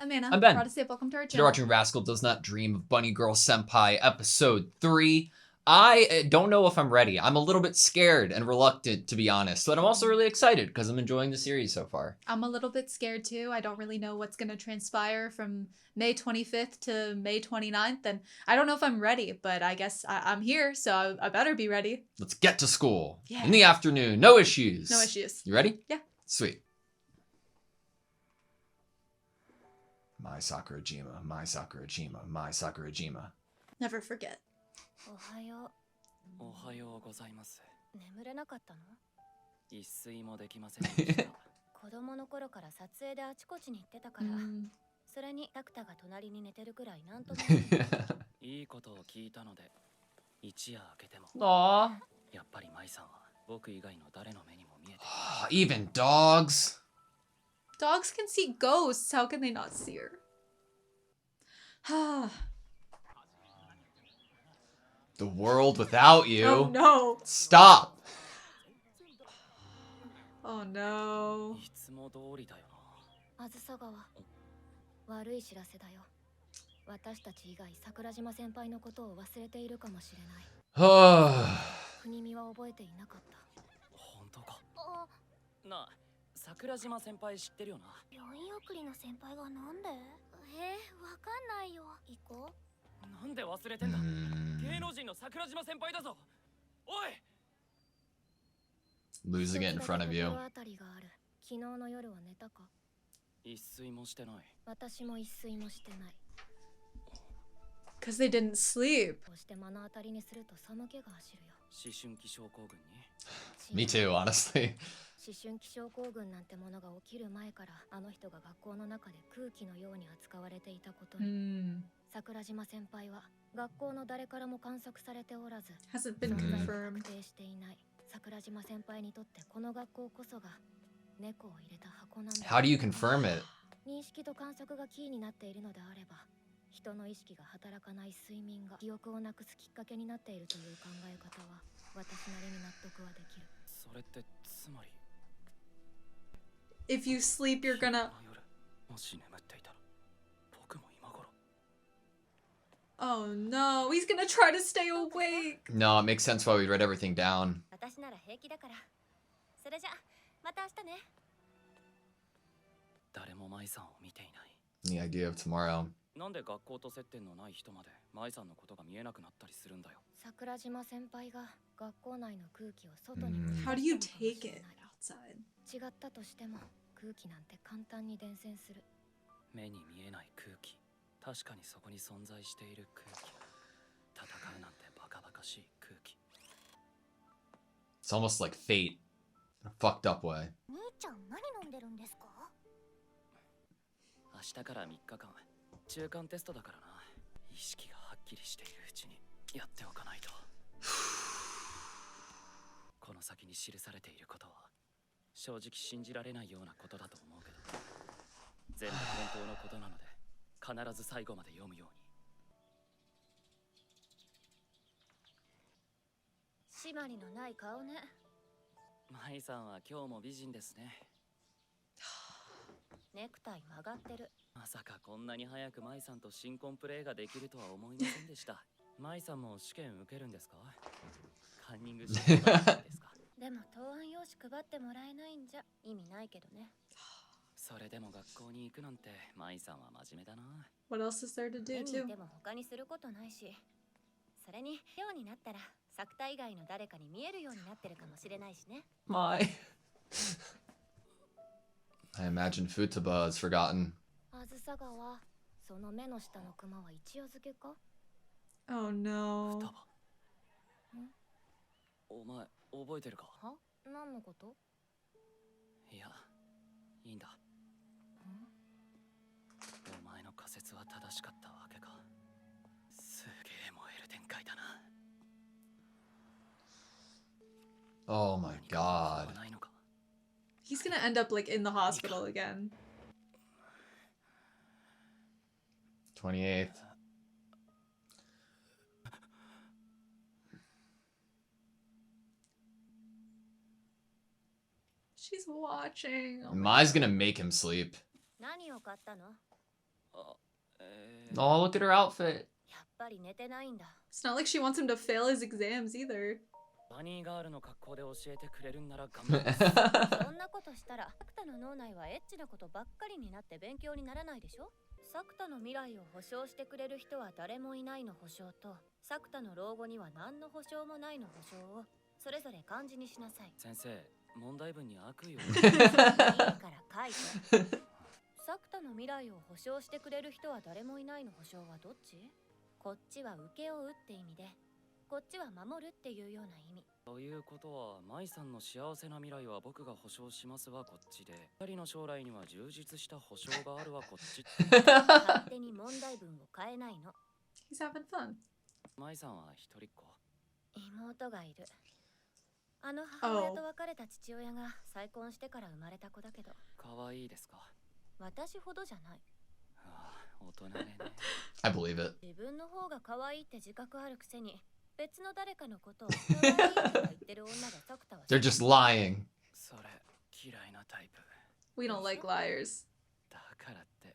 I'm Anna. I'm Ben. AutoSave, welcome to our Today we're watching Rascal Does Not Dream of Bunny Girl Senpai Episode 3. I don't know if I'm ready. I'm a little bit scared and reluctant, to be honest. But I'm also really excited because I'm enjoying the series so far. I'm a little bit scared too. I don't really know what's going to transpire from May 25th to May 29th. And I don't know if I'm ready, but I guess I'm here, so I better be ready. Let's get to school. Yeah. In the afternoon. No issues. No issues. You ready? Yeah. Sweet. My Sakurajima, my Sakurajima, my Sakurajima. Never forget. おはよう。おはようございます。眠れなかったの？一睡もできませんでした。子供の頃から撮影であちこちに行ってたから、それにタクタが隣に寝てるくらいなんともいいことを聞いたので、一夜明けても。Aww. やっぱり舞さんは僕以外の誰の目にも見えて。Even dogs. Dogs can see ghosts. How can they not see her? The world without you. Oh no. Stop. Oh no. いつも通りだよな。あずさ川。悪い知らせだよ。私たち以外桜島先輩のことを忘れているかもしれない。国見は覚えていなかった。本当か。なあ、桜島先輩知ってるよな。病院送りの先輩がなんで？わかんないよ。行こう。なんで忘れてんだ。芸能人の桜島先輩だぞ。おい。Losing it in front of you. 昨日の夜は寝たか？一睡もしてない。私も一睡もしてない。Because they didn't sleep. そして目の当たりにすると寒気が走るよ。思春期症候群に。Me too, honestly. 思春期症候群なんてものが起きる前からあの人が学校の中で空気のように扱われていたことに、桜島先輩は学校の誰からも観測されておらず Hasn't been confirmed. 確定していない。桜島先輩にとってこの学校こそが猫を入れた箱なんだ。 How do you confirm it? 認識と観測がキーになっているのであれば、人の意識が働かない睡眠が記憶をなくすきっかけになっているという考え方は私なりに納得はできる。それってつまり If you sleep, you're gonna. もし眠っていたら僕も今頃。 Oh no, he's gonna try to stay awake. No, it makes sense why we read everything down. 私なら平気だから。それじゃまた明日ね。誰も舞さんを見ていない。 The idea of tomorrow. なんで学校と接点のない人まで舞さんのことが見えなくなったりするんだよ。桜島先輩が学校内の空気を外に。How do you take it outside? 違ったとしても空気なんて簡単に伝染する。目に見えない空気。確かにそこに存在している空気。戦うなんてバカバカしい空気。 It's almost like fate. In a fucked up way. 兄ちゃん何飲んでるんですか？明日から3日間中間テストだからな。意識がはっきりしているうちにやっておかないと。この先に記されていることは正直信じられないようなことだと思うけど、全部本当のことなので必ず最後まで読むように。締まりのない顔ね。舞さんは今日も美人ですね。ネクタイ曲がってる。まさかこんなに早く舞さんと新婚プレーができるとは思いませんでした。舞さんも試験受けるんですか？カンニング試験ですか？でも答案用紙配ってもらえないんじゃ意味ないけどね。それでも学校に行くなんて舞さんは真面目だな。 What else is there to do 家にい too? ても他にすることないし、それにようになったら作田以外の誰かに見えるようになってるかもしれないしね。My. I imagine Futaba is forgotten. あずさ川、その目の下のクマは一夜漬けか？ Oh no. 双葉。お前覚えてるか？は？何のこと？いや、いいんだ。お前の仮説は正しかったわけか。すげえ燃える展開だな。 Oh my god. He's gonna end up like in the hospital again. 28th. She's watching. Oh my Mai's gonna make him sleep. 何を買ったの？ Oh, look at her outfit. やっぱり寝てないんだ。 It's not like she wants him to fail his exams either. バニーガールの格好で教えてくれるんなら頑張ります。そんなことしたらサクタの脳内はエッチなことばっかりになって勉強にならないでしょ。サクタの未来を保証してくれる人は誰もいないの保証と、サクタの老後には何の保証もないの保証をそれぞれ漢字にしなさい。先生、問題文に悪意を。いいから書いて。サクタの未来を保証してくれる人は誰もいないの保証はどっち？こっちは受け負うって意味で、こっちは守るっていうような意味。ということは、舞さんの幸せな未来は僕が保証しますはこっちで、二人の将来には充実した保証があるはこっち。勝手に問題文を変えないの。 He's having fun. 舞さんは一人っ子。妹がいる。あの母親と別れた父親が再婚してから生まれた子だけど、可愛いですか？私ほどじゃない。ああ、大人ね。I believe it. 自分の方が可愛いって自覚あるくせに、別の誰かのことを可愛いとか言ってる女がサクタは。 They're just lying. それ嫌いなタイプ。 We don't like liars. だからって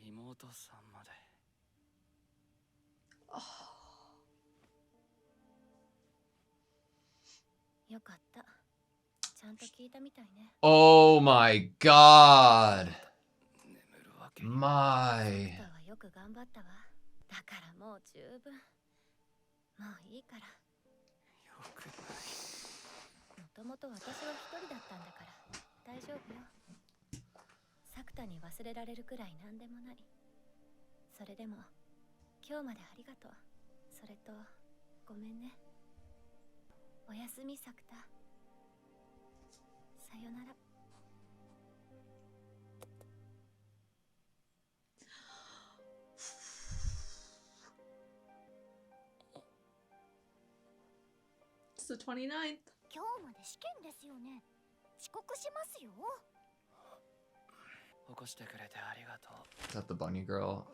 妹さんまで。よかった。ちゃんと聞いたみたいね。 Oh my god. 眠るわけに。My. サクタはよく頑張ったわ。だからもう十分。もういいから。よくない。もともと私は一人だったんだから大丈夫よ。サクタに忘れられるくらいなんでもない。それでも今日までありがとう。それとごめんね。おやすみサクタ。さよなら。 It's the 29th. 今日まで試験ですよね。遅刻しますよ。起こしてくれてありがとう。 Is that the bunny girl?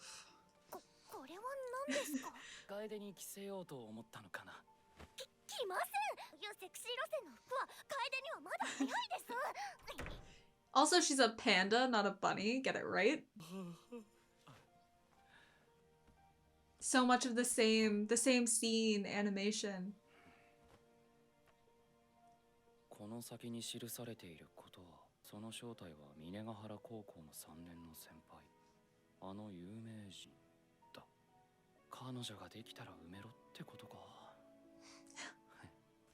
これは何ですか？楓に着せようと思ったのかな。来ません。セクシー路線の服は楓にはまだ早いです。 Also, she's a panda, not a bunny. Get it right? So much of the same scene, animation. この先に記されていることは、その正体は峰ヶ原高校の3年の先輩、あの有名人だ。彼女ができたら埋めろってことか。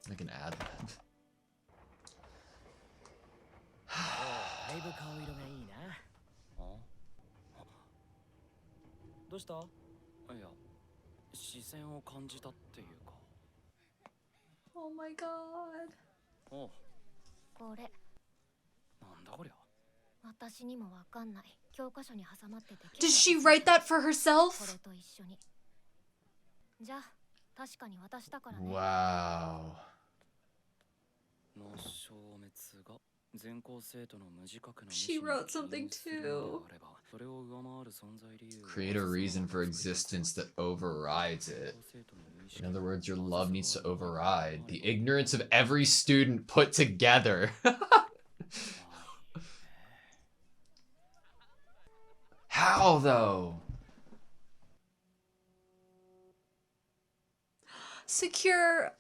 Like an ad. だいぶ顔色がいいな。どうした？いや、視線を感じたっていうか。 Oh my god. おう、これなんだこりゃ。私にもわかんない。教科書に挟まってて。 Did she write that for こ herself? れと一緒に。じゃあ確かに渡したからね。 Wow. の消滅が全校生徒の無自覚の She wrote something too. Create a reason for existence that overrides it. In other words, your love needs to override the ignorance of every student put together. How though? Secure.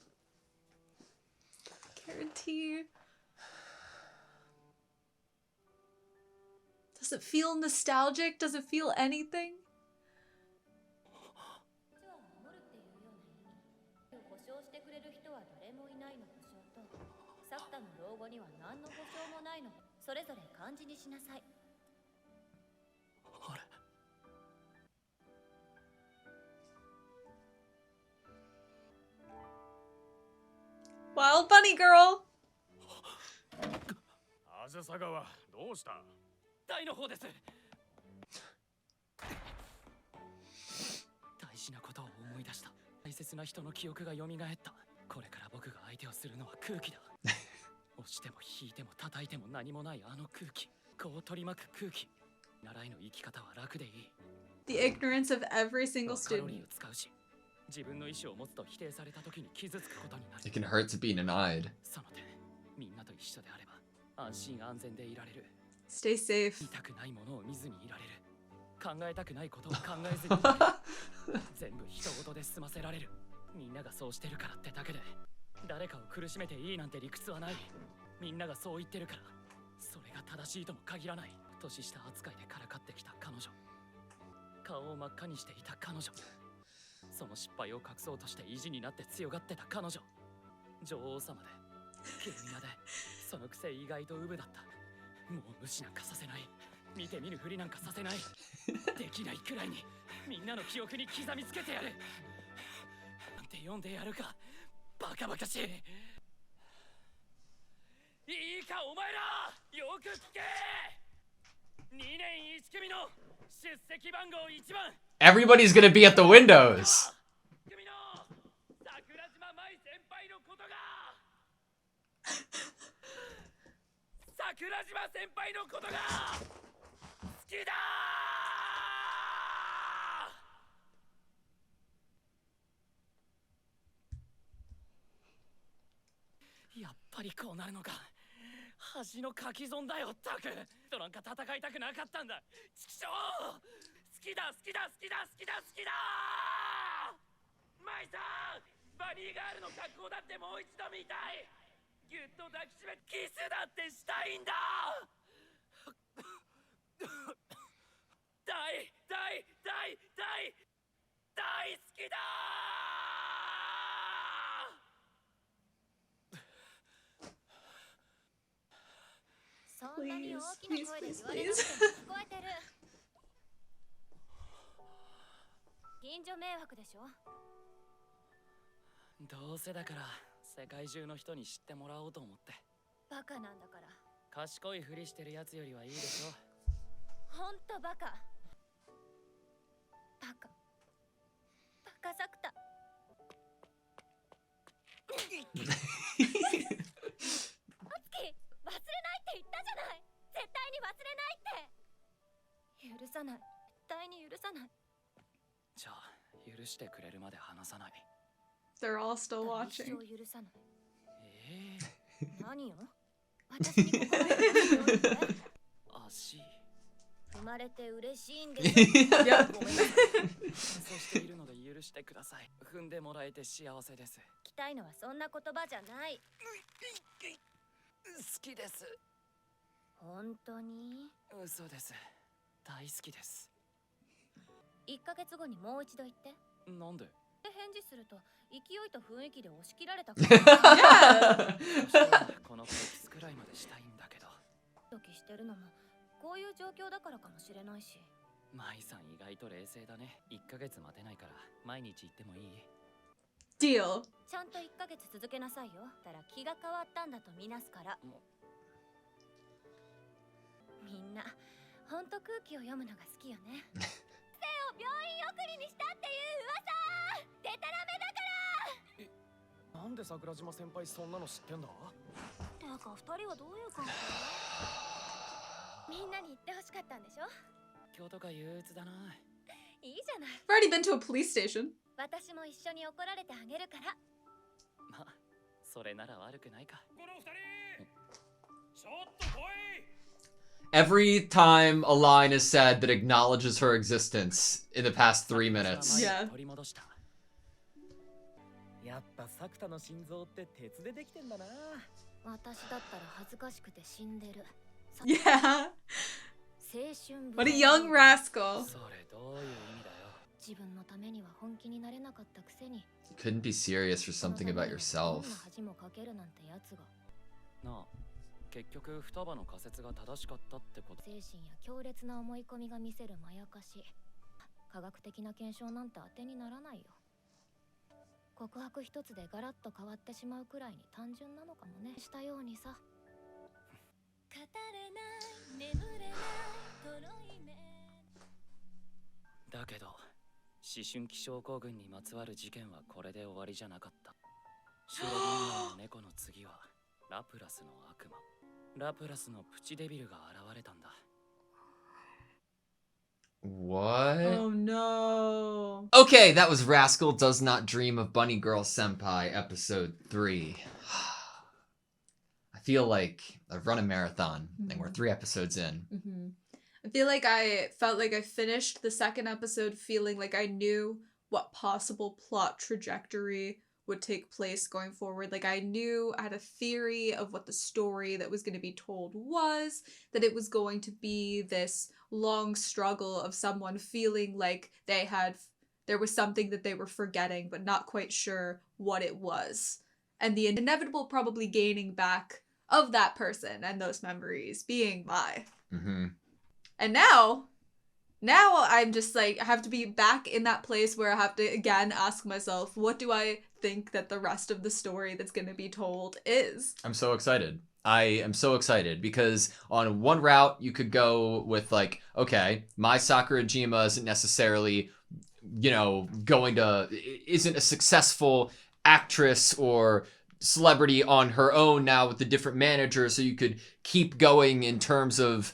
Guarantee. Does it feel nostalgic? Does it feel anything? 保証してくれる人は誰もいないの保証と、サクタの老後には何の保証もないの。それぞれ漢字にしなさい。 Wild bunny girl. あずさ川、どうした？大の方です。大事なことを思い出した。大切な人の記憶が蘇った。これから僕が相手をするのは空気だ。押しても引いても叩いても何もないあの空気。こう取り巻く空気。習いの生き方は楽でいい。 The ignorance of every single カロリ student. ーを使うし、自分の意思を持つと否定された時に傷つくことになる。 It can hurt to be denied. その点、みんなと一緒であれば安心安全でいられる。 Stay safe. 痛くないものを見ずにいられる。考えたくないことを考えずに全部人事で済ませられる。みんながそうしてるからってだけで誰かを苦しめていいなんて理屈はない。みんながそう言ってるから、それが正しいとも限らない。年下扱いでからかってきた彼女、顔を真っ赤にしていた彼女、その失敗を隠そうとして意地になって強がってた彼女、女王様で急にまで、そのくせ意外とウブだった。もう無視なんかさせない、見て見ぬふりなんかさせない、できないくらいにみんなの記憶に刻みつけてやるなんて読んでやるか、バカバカしい。いいかお前ら、よく聞け。2年1組の出席番号1番、 Everybody's gonna be at the windows. 組の桜島舞先輩のことが桜島先輩のことが好きだ。やっぱりこうなるのか。恥の書き損だよタク。となんか戦いたくなかったんだ。ちくしょう、好きだ好きだ好きだ好きだ好きだ。マイさん、バニーガールの格好だってもう一度見たい。ぎゅっと抱きしめキスだってしたいんだ。大大大大大好きだ。そんなに大きな声で言われなくても聞こえてる。近所迷惑でしょ。どうせだから世界中の人に知ってもらおうと思って。バカなんだから。賢いふりしてるやつよりはいいでしょ。ほんとバカ。バカ。バカサクタ。おつき、忘れないって言ったじゃない。絶対に忘れないって。許さない。絶対に許さない。じゃあ許してくれるまで話さない。 They're all still 一 watching. 生許さない。何よ、私にここまで足生まれて嬉しいんです。Yep. ごめんなさい。そうしているので許してください。踏んでもらえて幸せです。聞きたいのはそんな言葉じゃない。好きです。本当に？嘘です。大好きです。1ヶ月後にもう一度言って。なんで？返事すると勢いと雰囲気で押し切られたから。この子キスくらいまでしたいんだけど。ドキしてるのもこういう状況だからかもしれないし。マイさん意外と冷静だね。1ヶ月待てないから毎日行ってもいい？ Deal. ちゃんと1ヶ月続けなさいよ。たら気が変わったんだとみなすから。みんなほんと空気を読むのが好きよね。生を病院送りにしたっていう噂デタラメだから。なんで桜島先輩そんなの知ってんだ？てか2人はどういう関係？みんなに言ってほしかったんでしょ。今日とか憂鬱だな。いいじゃない。 I've already been to a police station. 私も一緒に怒られてあげるから。ま、それなら悪くないか。この二人ちょっと来い。 Every time a line is said that acknowledges her existence in the past 3 minutes. Yeah. 取り戻した。やっぱサクタの心臓って鉄でできてんだな。私だったら恥ずかしくて死んでる。Yeah. 青春 What a young rascal. それどういう意味だよ。自分のためには本気になれなかったくせに。 You couldn't be serious for something about どんな yourself. 恥もかけるなんてやつが。なあ、結局双葉の仮説が正しかったってこと。精神や強烈な思い込みが見せるまやかし。科学的な検証なんて当てにならないよ。告白一つでガラッと変わってしまうくらいに単純なのかもね。したようにさ。語れない眠れないとろい目。だけど思春期症候群にまつわる事件はこれで終わりじゃなかった。シュレディンガーの猫の次はラプラスの悪魔、ラプラスのプチデビルが現れたんだ。 What? Oh no. Okay, that was Rascal Does Not Dream of Bunny Girl Senpai, episode 3. I feel like I've run a marathon and we're 3 episodes in. I feel like I felt like I finished the second episode feeling like I knew what possible plot trajectory would take place going forward. Like I had a theory of what the story that was going to be told was, that it was going to be this long struggle of someone feeling like there was something that they were forgetting, but not quite sure what it was. And the inevitable probably gaining back of that person and those memories being Mai. Mm-hmm. And now I'm just like, I have to be back in that place where I have to again ask myself, what do I think that the rest of the story that's going to be told is? I'm so excited. I am so excited because on one route you could go with like, okay, Mai Sakurajima isn't necessarily, isn't a successful actress or celebrity on her own now with the different managers, so you could keep going in terms of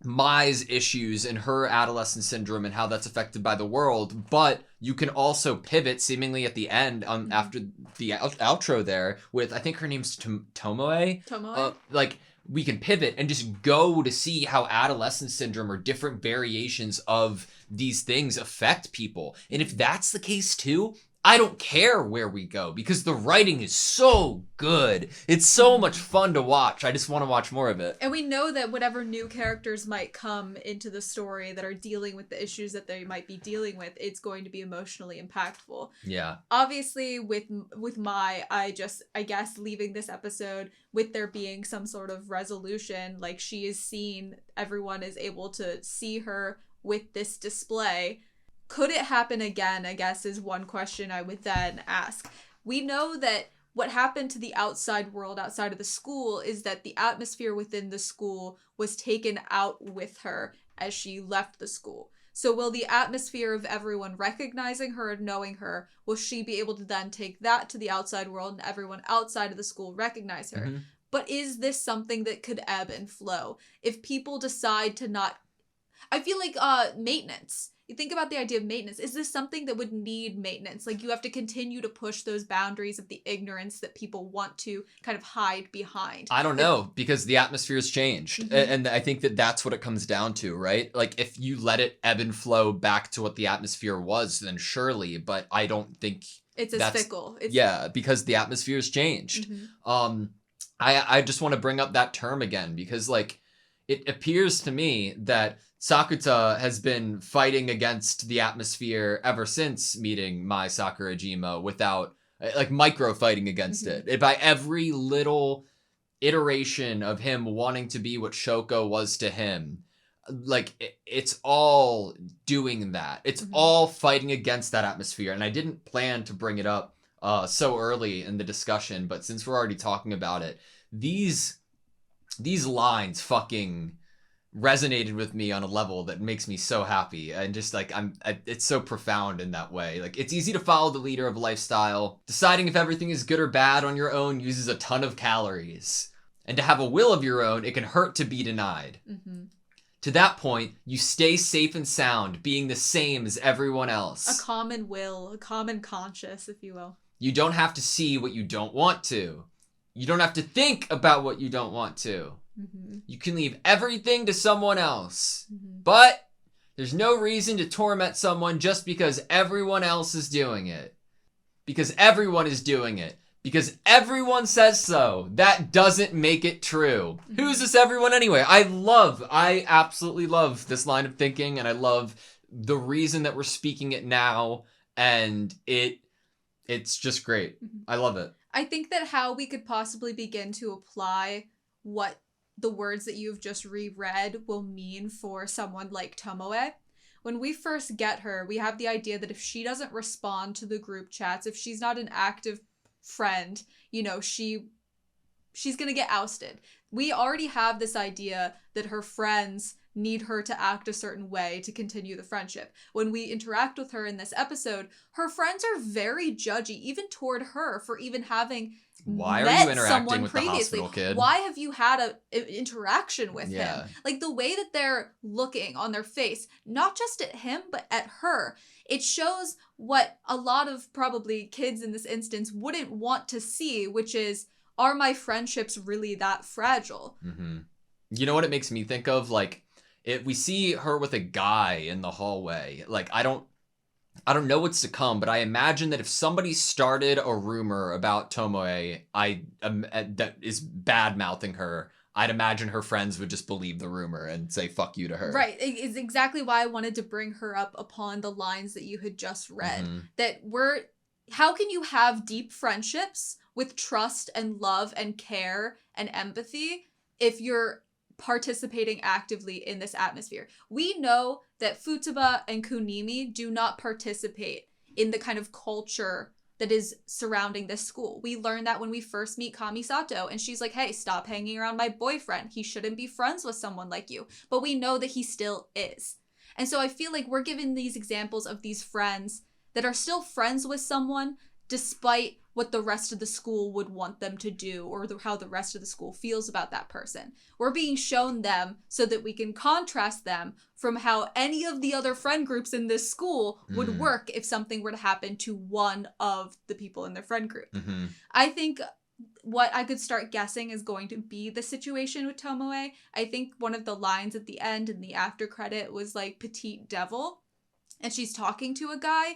Mai's issues and her adolescent syndrome and how that's affected by the world, but you can also pivot seemingly at the end after the outro there with, I think her name's Tomoe. Like, we can pivot and just go to see how adolescent syndrome or different variations of these things affect people. And if that's the case too, I don't care where we go because the writing is so good. It's so much fun to watch. I just want to watch more of it. And we know that whatever new characters might come into the story that are dealing with the issues that they might be dealing with, it's going to be emotionally impactful. Yeah. Obviously, with Mai, I guess leaving this episode with there being some sort of resolution, like she is seen, everyone is able to see her with this display. Could it happen again, I guess, is one question I would then ask. We know that what happened to the outside world, outside of the school, is that the atmosphere within the school was taken out with her as she left the school. So will the atmosphere of everyone recognizing her and knowing her, will she be able to then take that to the outside world and everyone outside of the school recognize her? Mm-hmm. But is this something that could ebb and flow? If people decide to not... I feel like maintenance. You think about the idea of maintenance. Is this something that would need maintenance? Like you have to continue to push those boundaries of the ignorance that people want to kind of hide behind. I don't know, because the atmosphere has changed. Mm-hmm. And I think that that's what it comes down to, right? Like if you let it ebb and flow back to what the atmosphere was, then surely, but I don't think it's as fickle. Because the atmosphere has changed. Mm-hmm. I just want to bring up that term again because like it appears to me that Sakuta has been fighting against the atmosphere ever since meeting Mai Sakurajima without, like, micro-fighting against it. By every little iteration of him wanting to be what Shoko was to him, like, it's all doing that. It's all fighting against that atmosphere. And I didn't plan to bring it up so early in the discussion, but since we're already talking about it, these lines fucking resonated with me on a level that makes me so happy. And just like it's so profound in that way. Like it's easy to follow the leader of a lifestyle. Deciding if everything is good or bad on your own uses a ton of calories. And to have a will of your own, it can hurt to be denied. To that point, you stay safe and sound, being the same as everyone else. A common will, a common conscience, if you will. You don't have to see what you don't want to. You don't have to think about what you don't want to. You can leave everything to someone else. But there's no reason to torment someone just because everyone else is doing it. Because everyone is doing it. Because everyone says so. That doesn't make it true. Who's this everyone anyway? I absolutely love this line of thinking, and I love the reason that we're speaking it now, and it's just great. I love it. I think that how we could possibly begin to apply what the words that you've just reread will mean for someone like Tomoe. When we first get her, we have the idea that if she doesn't respond to the group chats, if she's not an active friend, she's gonna get ousted. We already have this idea that her friends need her to act a certain way to continue the friendship. When we interact with her in this episode, her friends are very judgy, even toward her for even having Why met are you interacting someone with previously. The hospital kid? Why have you had an interaction with him? Like the way that they're looking on their face, not just at him, but at her. It shows what a lot of probably kids in this instance wouldn't want to see, which is, are my friendships really that fragile? You know what it makes me think of? Like, we see her with a guy in the hallway. Like, I don't know what's to come, but I imagine that if somebody started a rumor about Tomoe, that is bad-mouthing her, I'd imagine her friends would just believe the rumor and say fuck you to her. Right. It's exactly why I wanted to bring her up upon the lines that you had just read. Mm-hmm. That how can you have deep friendships with trust and love and care and empathy if you're participating actively in this atmosphere? We know that Futaba and Kunimi do not participate in the kind of culture that is surrounding this school. We learn that when we first meet Kamisato, and she's like, hey, stop hanging around my boyfriend. He shouldn't be friends with someone like you. But we know that he still is. And so I feel like we're given these examples of these friends that are still friends with someone despite what the rest of the school would want them to do, or how the rest of the school feels about that person. We're being shown them so that we can contrast them from how any of the other friend groups in this school would work if something were to happen to one of the people in their friend group. Mm-hmm. I think what I could start guessing is going to be the situation with Tomoe. I think one of the lines at the end in the after credit was like, petite devil, and she's talking to a guy.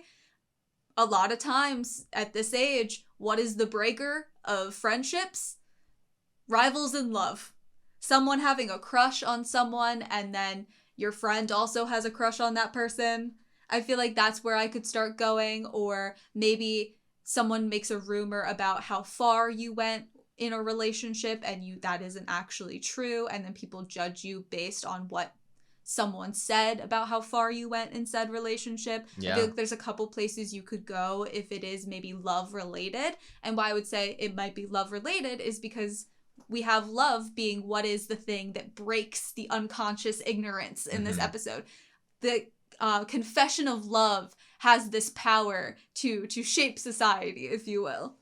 A lot of times at this age, what is the breaker of friendships? Rivals in love. Someone having a crush on someone, and then your friend also has a crush on that person. I feel like that's where I could start going. Or maybe someone makes a rumor about how far you went in a relationship and that isn't actually true, and then people judge you based on what someone said about how far you went in said relationship. Yeah. I feel like there's a couple places you could go if it is maybe love related. And why I would say it might be love related is because we have love being what is the thing that breaks the unconscious ignorance in this episode. The confession of love has this power to shape society, if you will.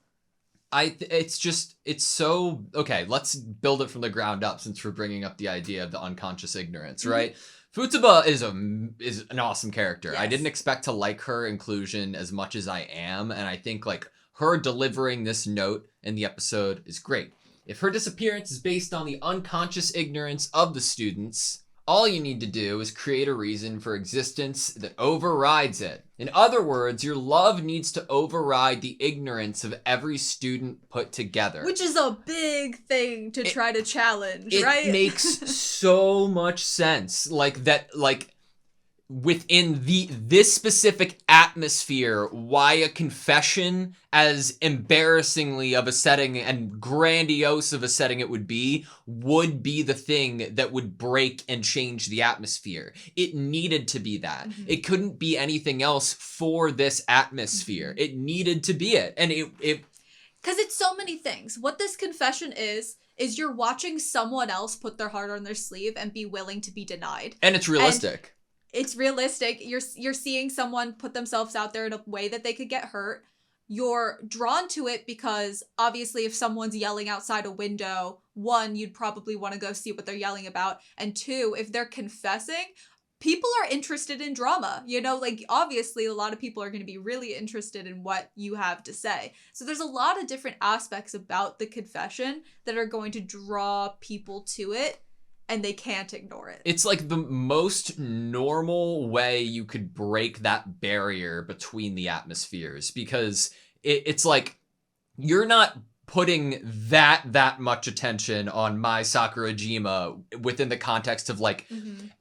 It's so okay. Let's build it from the ground up, since we're bringing up the idea of the unconscious ignorance, right? Futaba is an awesome character. Yes. I didn't expect to like her inclusion as much as I am, and I think like her delivering this note in the episode is great. If her disappearance is based on the unconscious ignorance of the students, all you need to do is create a reason for existence that overrides it. In other words, your love needs to override the ignorance of every student put together. Which is a big thing to try to challenge, right? It makes so much sense. Within this specific atmosphere, why a confession, as embarrassingly of a setting and grandiose of a setting it would be the thing that would break and change the atmosphere. It needed to be that. It couldn't be anything else for this atmosphere. It needed to be it. And it because it's so many things. What this confession is you're watching someone else put their heart on their sleeve and be willing to be denied. And it's realistic. It's realistic. You're seeing someone put themselves out there in a way that they could get hurt. You're drawn to it because obviously if someone's yelling outside a window, one, you'd probably want to go see what they're yelling about. And two, if they're confessing, people are interested in drama. You know, like obviously a lot of people are going to be really interested in what you have to say. So there's a lot of different aspects about the confession that are going to draw people to it. And they can't ignore it. It's like the most normal way you could break that barrier between the atmospheres, because it's like you're not putting that much attention on Mai Sakurajima within the context of like,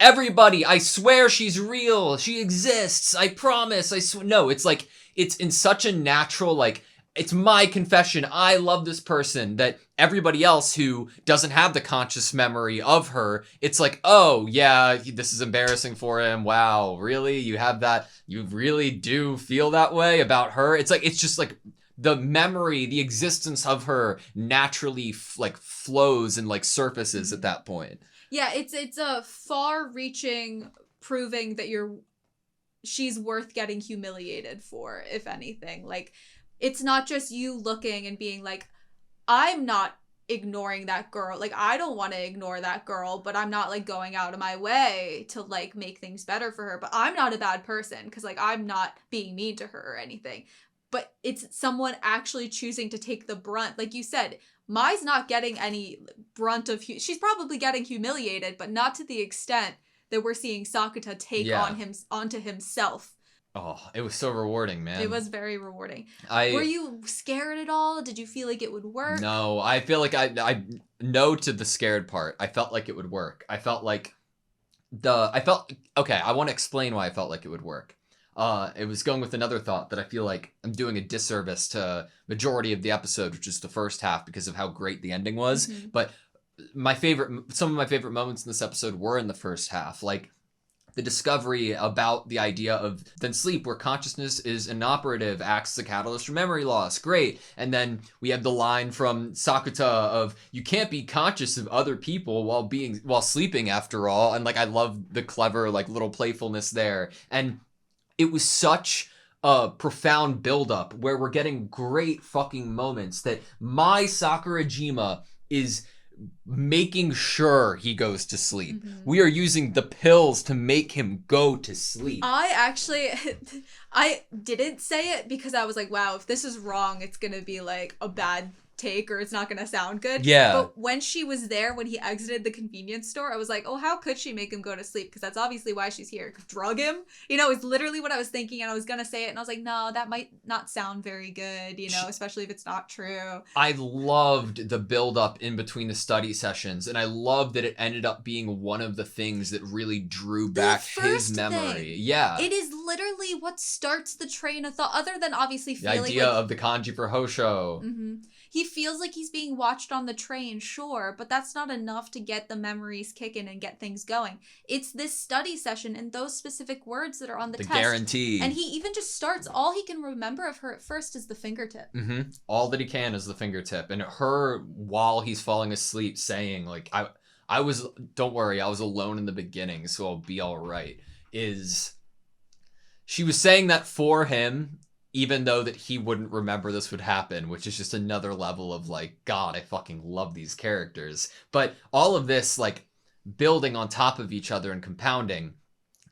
everybody, I swear she's real, she exists, I promise, no, it's like, it's in such a natural, like, it's my confession, I love this person, that everybody else who doesn't have the conscious memory of her, it's like, oh, yeah, this is embarrassing for him. Wow, really? You have that? You really do feel that way about her? It's like, it's just like the memory, the existence of her naturally flows and like surfaces at that point. Yeah, it's a far-reaching proving that she's worth getting humiliated for, if anything. Like, it's not just you looking and being like, I'm not ignoring that girl. Like, I don't want to ignore that girl, but I'm not, like, going out of my way to, like, make things better for her. But I'm not a bad person because, like, I'm not being mean to her or anything. But it's someone actually choosing to take the brunt. Like you said, Mai's not getting any brunt of... she's probably getting humiliated, but not to the extent that we're seeing Sakuta take onto himself. Oh, it was so rewarding, man. It was very rewarding. Were you scared at all? Did you feel like it would work? No, I feel like I no to the scared part. I felt like it would work. I felt okay, I want to explain why I felt like it would work. It was going with another thought that I feel like I'm doing a disservice to majority of the episode, which is the first half, because of how great the ending was. Mm-hmm. But some of my favorite moments in this episode were in the first half, like the discovery about the idea of then sleep, where consciousness is inoperative, acts as a catalyst for memory loss. Great. And then we have the line from Sakuta of, you can't be conscious of other people while sleeping after all. And like, I love the clever, like, little playfulness there. And it was such a profound buildup where we're getting great fucking moments that my Sakurajima is making sure he goes to sleep. Mm-hmm. We are using the pills to make him go to sleep. I didn't say it because I was like, wow, if this is wrong, it's gonna be like a bad take or it's not gonna sound good. Yeah. But when she was there, when he exited the convenience store, I was like, oh, how could she make him go to sleep? Because that's obviously why she's here. Drug him? It's literally what I was thinking, and I was gonna say it, and I was like, no, that might not sound very good, especially if it's not true. I loved the build up in between the study sessions, and I loved that it ended up being one of the things that really drew back his memory. Yeah. It is literally what starts the train of thought, other than obviously feeling the idea of the kanji for Hosho. Mm-hmm. He feels like he's being watched on the train, sure, but that's not enough to get the memories kicking and get things going. It's this study session and those specific words that are on the test. The guarantee. And he even just starts, all he can remember of her at first is the fingertip. Mm-hmm. All that he can is the fingertip. And her, while he's falling asleep, saying, like, don't worry, I was alone in the beginning, so I'll be all right, she was saying that for him, even though that he wouldn't remember this would happen, which is just another level of like, God, I fucking love these characters. But all of this, like, building on top of each other and compounding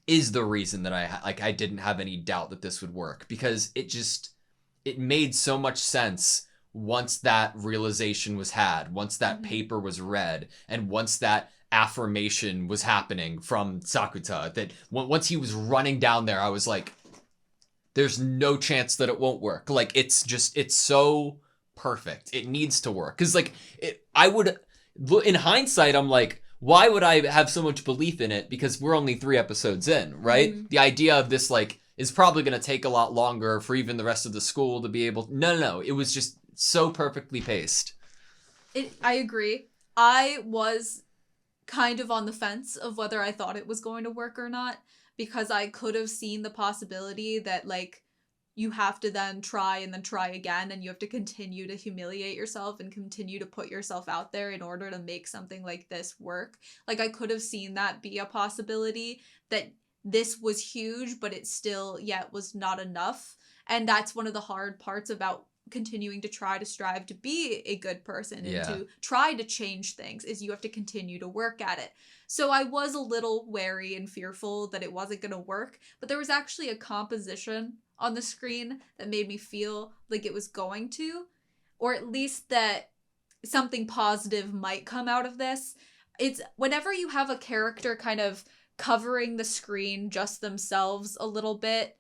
is the reason that I didn't have any doubt that this would work, because it made so much sense once that realization was had, once that paper was read, and once that affirmation was happening from Sakuta, that once he was running down there, I was like, there's no chance that it won't work. Like, it's so perfect. It needs to work. Because, like, in hindsight, I'm like, why would I have so much belief in it? Because we're only 3 episodes in, right? Mm-hmm. The idea of this, like, is probably going to take a lot longer for even the rest of the school to be able... No. It was just so perfectly paced. I agree. I was kind of on the fence of whether I thought it was going to work or not, because I could have seen the possibility that, like, you have to then try and then try again, and you have to continue to humiliate yourself and continue to put yourself out there in order to make something like this work. Like, I could have seen that be a possibility, that this was huge, but it still, was not enough. And that's one of the hard parts about continuing to try to strive to be a good person and to try to change things, is you have to continue to work at it. So I was a little wary and fearful that it wasn't going to work, but there was actually a composition on the screen that made me feel like it was going to, or at least that something positive might come out of this. It's whenever you have a character kind of covering the screen just themselves a little bit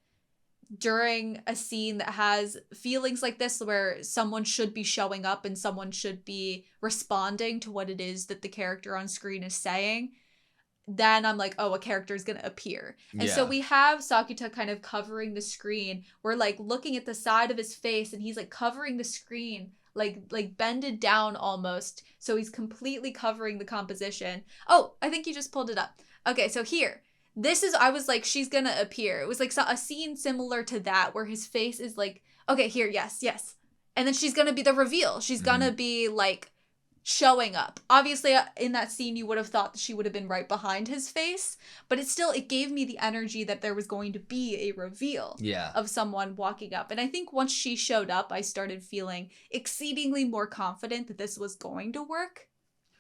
during a scene that has feelings like this, where someone should be showing up and someone should be responding to what it is that the character on screen is saying, then I'm like, oh, a character is going to appear. And so we have Sakuta kind of covering the screen. We're like looking at the side of his face, and he's like covering the screen, like bended down almost. So he's completely covering the composition. Oh, I think you just pulled it up. Okay, so here. I was like, she's gonna appear. It was like a scene similar to that, where his face is like, okay, here, yes. And then she's gonna be the reveal. She's gonna be like showing up. Obviously, in that scene, you would have thought that she would have been right behind his face, but it gave me the energy that there was going to be a reveal of someone walking up. And I think once she showed up, I started feeling exceedingly more confident that this was going to work.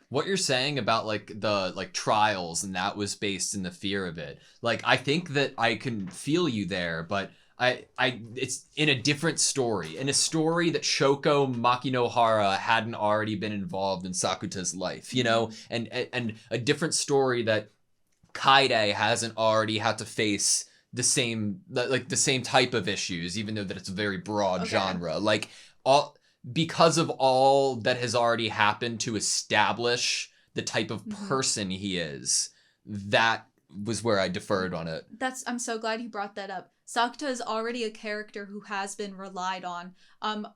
What you're saying about like the trials, and that was based in the fear of it. Like, I think that I can feel you there, but it's in a different story, in a story that Shoko Makinohara hadn't already been involved in Sakuta's life, and a different story that Kaide hasn't already had to face the same type of issues, even though that it's a very broad genre. Like, because of all that has already happened to establish the type of person he is, that was where I deferred on it. I'm so glad you brought that up. Sakuta is already a character who has been relied on.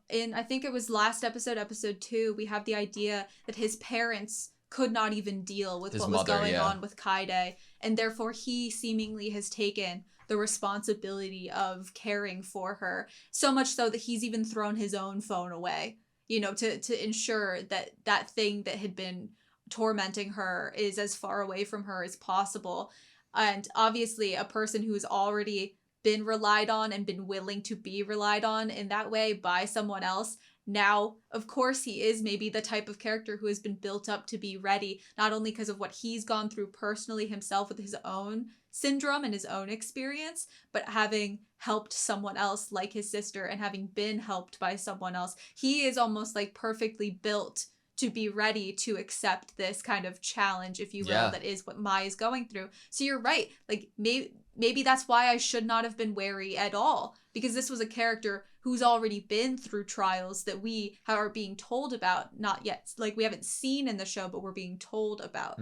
In I think it was last episode 2, we have the idea that his parents could not even deal with what was going on with Kaide, and therefore he seemingly has taken the responsibility of caring for her, so much so that he's even thrown his own phone away, to ensure that that thing that had been tormenting her is as far away from her as possible. And obviously a person who's already been relied on and been willing to be relied on in that way by someone else, now of course he is maybe the type of character who has been built up to be ready, not only because of what he's gone through personally himself with his own syndrome and his own experience, but having helped someone else like his sister and having been helped by someone else, he is almost like perfectly built to be ready to accept this kind of challenge, if you will, that is what Mai is going through. So you're right. Like, maybe that's why I should not have been wary at all, because this was a character who's already been through trials that we are being told about, not yet. Like, we haven't seen in the show, but we're being told about.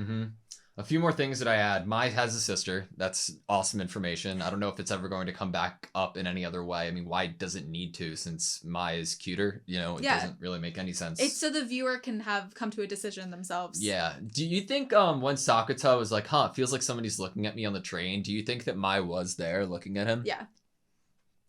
A few more things that I add. Mai has a sister. That's awesome information. I don't know if it's ever going to come back up in any other way. I mean, why does it need to, since Mai is cuter? It doesn't really make any sense. It's so the viewer can come to a decision themselves. Yeah. Do you think when Sakuta was like, it feels like somebody's looking at me on the train, do you think that Mai was there looking at him? Yeah.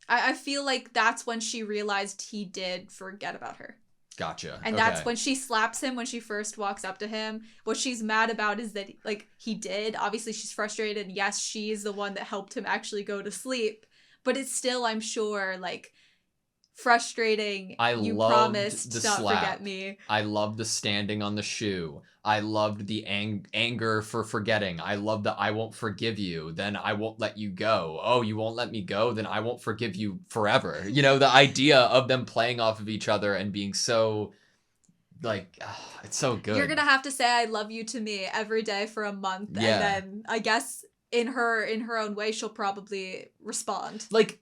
I feel like that's when she realized he did forget about her. Gotcha. And that's when she slaps him when she first walks up to him. What she's mad about is that, like, he did. Obviously, she's frustrated. And yes, she is the one that helped him actually go to sleep. But it's still, I'm sure, like, frustrating. You promised to not forget me. I loved the standing on the shoe. I loved the anger for forgetting. I loved the I won't forgive you, then I won't let you go. Oh, you won't let me go, then I won't forgive you forever. The idea of them playing off of each other and being so, like, it's so good. You're gonna have to say I love you to me every day for a month, and then I guess in her own way she'll probably respond. Like,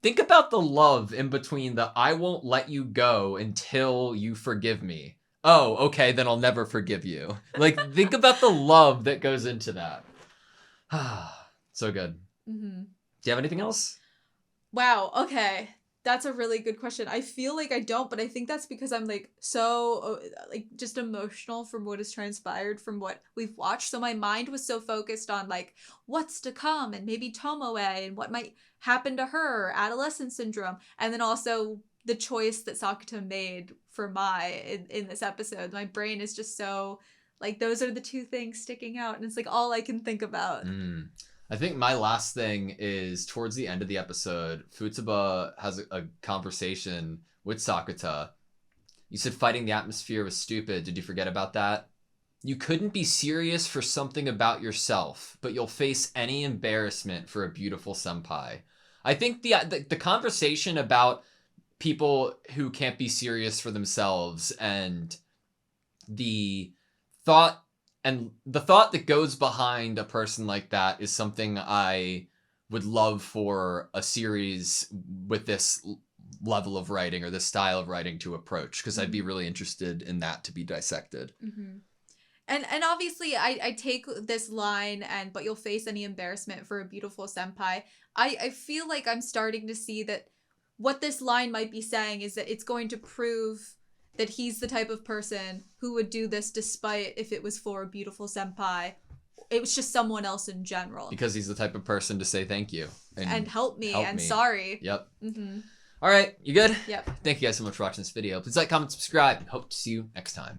think about the love in between the I won't let you go until you forgive me. Oh, okay, then I'll never forgive you. Like, think about the love that goes into that. So good. Do you have anything else? Wow, okay. That's a really good question. I feel like I don't, but I think that's because I'm, like, so, like, just emotional from what has transpired from what we've watched. So my mind was so focused on, like, what's to come and maybe Tomoe and what might happen to her, adolescent syndrome, and then also the choice that Sakuta made for Mai in this episode. My brain is just so, like, those are the two things sticking out, and it's, like, all I can think about. I think my last thing is towards the end of the episode, Futaba has a conversation with Sakuta. You said fighting the atmosphere was stupid. Did you forget about that? You couldn't be serious for something about yourself, but you'll face any embarrassment for a beautiful senpai. I think the conversation about people who can't be serious for themselves and the thought that goes behind a person like that is something I would love for a series with this level of writing or this style of writing to approach, because I'd be really interested in that to be dissected. And obviously I take this line but you'll face any embarrassment for a beautiful senpai. I feel like I'm starting to see that what this line might be saying is that it's going to prove that he's the type of person who would do this despite if it was for a beautiful senpai. It was just someone else in general. Because he's the type of person to say thank you. And help me and sorry. Yep. All right, you good? Yep. Thank you guys so much for watching this video. Please like, comment, subscribe, and hope to see you next time.